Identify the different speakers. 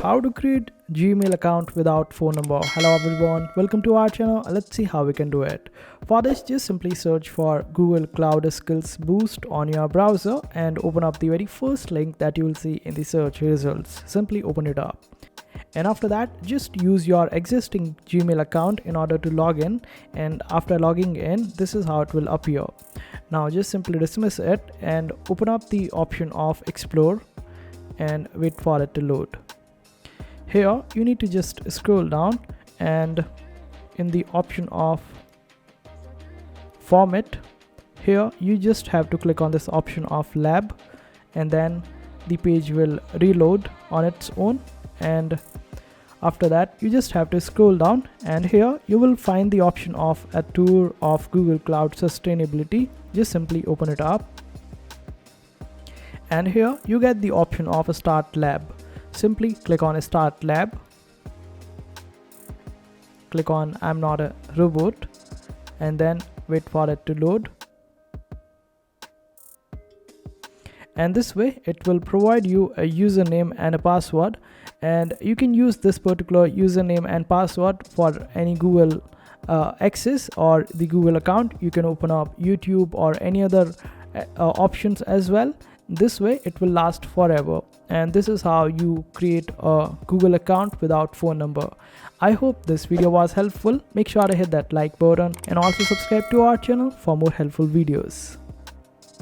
Speaker 1: How to create Gmail account without phone number. Hello everyone, welcome to our channel. Let's see how we can do it. For this, just simply search for Google Cloud Skills Boost on your browser and open up the very first link that you will see in the search results. Simply open it up. And after that, just use your existing Gmail account in order to log in, and after logging in, this is how it will appear. Now just simply dismiss it and open up the option of Explore and wait for it to load. Here you need to just scroll down, and in the option of Format, here you just have to click on this option of Lab, and then the page will reload on its own. And after that, you just have to scroll down, and here you will find the option of a tour of Google Cloud Sustainability. Just simply open it up, and here you get the option of a Start Lab. Simply click on Start Lab, click on I'm not a robot, and then wait for it to load. And this way it will provide you a username and a password, and you can use this particular username and password for any Google access or the Google account. You can open up YouTube or any other options as well. This way it will last forever, and this is how you create a Google account without phone number. I hope this video was helpful. Make sure to hit that like button and also subscribe to our channel for more helpful videos.